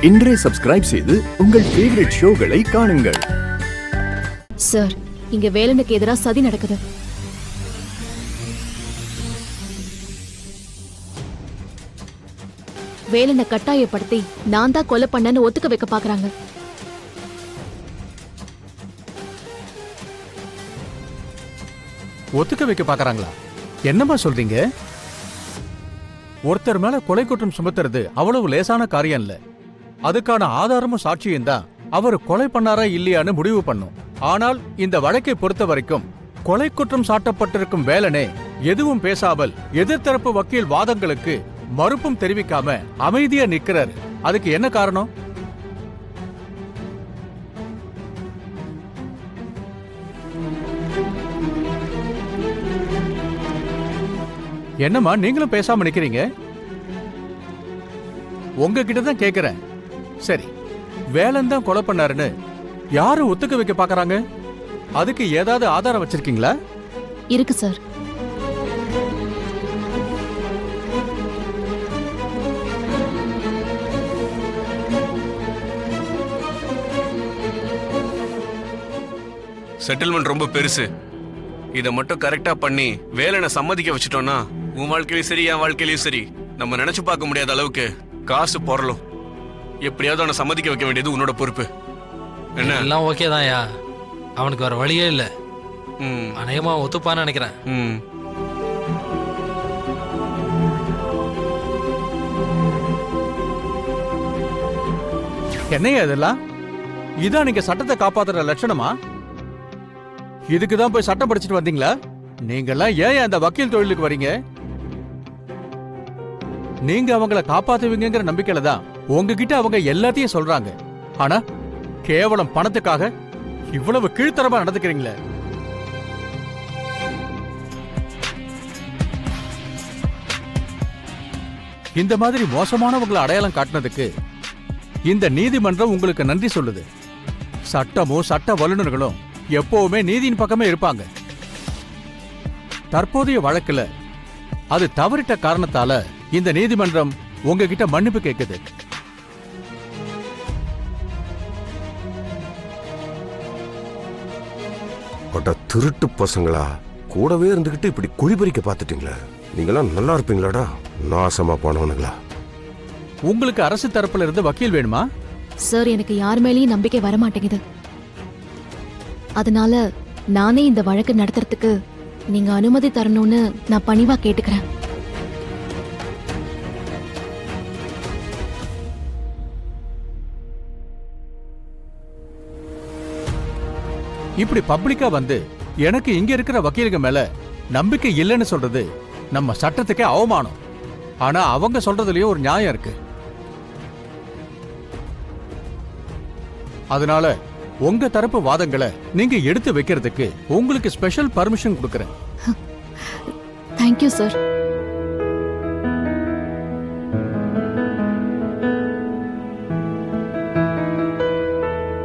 இன்றே சப்ஸ்கிரைப் செய்து உங்கள் ஃபேவரட் ஷோகளை காணுங்கள். சார், இங்க வேலனுக்கு எதிராக சதி நடக்குது. வேலனை கட்டாயப்படுத்தி நான் தான் கொலை பண்ணேன்னு ஒத்துக்க வைக்க பாக்குறாங்க. ஒத்துக்க வைக்க பாக்குறாங்களா? என்னமா சொல்றீங்க? ஒருத்தர் மேல கொலை குற்றம் சுமத்துறது அவ்வளவு லேசான காரியம் இல்ல. அதுக்கான ஆதாரமும் சாட்சியும் தான் அவர் கொலை பண்ணாரா இல்லையான்னு முடிவு பண்ணும். ஆனால் இந்த வழக்கை பொறுத்த வரைக்கும் கொலை குற்றம் சாட்டப்பட்டிருக்கும் வேலனே எதுவும் பேசாமல் எதிர்த்தரப்பு வக்கீல் வாதங்களுக்கு மறுப்பும் தெரிவிக்காம அமைதியா நிக்கிறாரு. அதுக்கு என்ன காரணம்? என்னம்மா நீங்களும் பேசாம நிக்கிறீங்க? உங்ககிட்ட தான் கேக்குறேன். சரி, வேலன் தான் கொலை பண்ணாருன்னு யாரு ஒத்துக்க வைக்க பாக்குறாங்க? அதுக்கு ஏதாவது ஆதாரம் வச்சிருக்கீங்களா? இருக்கு சார். செட்டில்மெண்ட் ரொம்ப பெருசு. இதை மட்டும் கரெக்டா பண்ணி வேலனை சம்மதிக்க வச்சுட்டோம்னா உன் வாழ்க்கையிலும் சரி என் வாழ்க்கையிலும் சரி நம்ம நினைச்சு பார்க்க முடியாத அளவுக்கு காசு பொருளும். எப்படியாவது அவனை சம்மதிக்க வைக்க வேண்டியது உன்னோட பொறுப்பு. என்ன எல்லாம் ஓகே தான்யா, அவனுக்கு வேற வழியே இல்ல. அநேகமா ஒத்துப்பான்னு நினைக்கிறேன். என்னையா இதெல்லாம்? இதான் நீங்க சட்டத்தை காப்பாத்துற லட்சணமா? இதுக்குதான் போய் சட்டம் படிச்சுட்டு வந்தீங்களா? நீங்கெல்லாம் ஏன் அந்த வக்கீல் தொழிலுக்கு வரீங்க? நீங்க அவங்கள காப்பாத்துவீங்கிற நம்பிக்கையில தான் உங்ககிட்ட அவங்க எல்லாத்தையும் சொல்றாங்க. ஆனா கேவலம் பணத்துக்காக இவ்வளவு கீழ்த்தரமா நடந்துக்கிறீங்களே. இந்த மாதிரி மோசமானவங்களை அடையாளம் காட்டினதுக்கு இந்த நீதிமன்றம் உங்களுக்கு நன்றி சொல்லுது. சட்டமும் சட்ட வல்லுநர்களும் எப்பவுமே நீதியின் பக்கமே இருப்பாங்க. தற்போதைய வழக்குல அது தவறிட்ட காரணத்தால இந்த நீதிமன்றம் உங்ககிட்ட மன்னிப்பு கேட்குது. திருட்டு பசங்களா கூடவே இருந்துகிட்டு இப்படி குழிபறிக்க பாத்துட்டீங்களா? நீங்களாம் நல்லா இருப்பீங்களாடா, நாசமா போனவனுங்களா? உங்களுக்கு அரசு தரப்புல இருந்து வக்கீல் வேணுமா? சார், எனக்கு யார் மேலேயும் நம்பிக்கை வர மாட்டேங்குது. அதனால நானே இந்த வழக்கு நடத்துறதுக்கு நீங்க அனுமதி தரணும்னு நான் பணிவா கேட்டுக்கிறேன். இப்படி பப்ளிக்கா வந்து எனக்கு இங்க இருக்கிற வக்கீலுங்க மேல நம்பிக்கை இல்லைன்னு சொல்றது நம்ம சட்டத்துக்கே அவமானம். ஆனா அவங்க சொல்றதுலயும் ஒரு நியாயம் இருக்கு. அதனால உங்க தரப்பு வாதங்களை நீங்க எடுத்து வைக்கிறதுக்கு உங்களுக்கு ஸ்பெஷல் பர்மிஷன் கொடுக்கறேன். Thank you sir.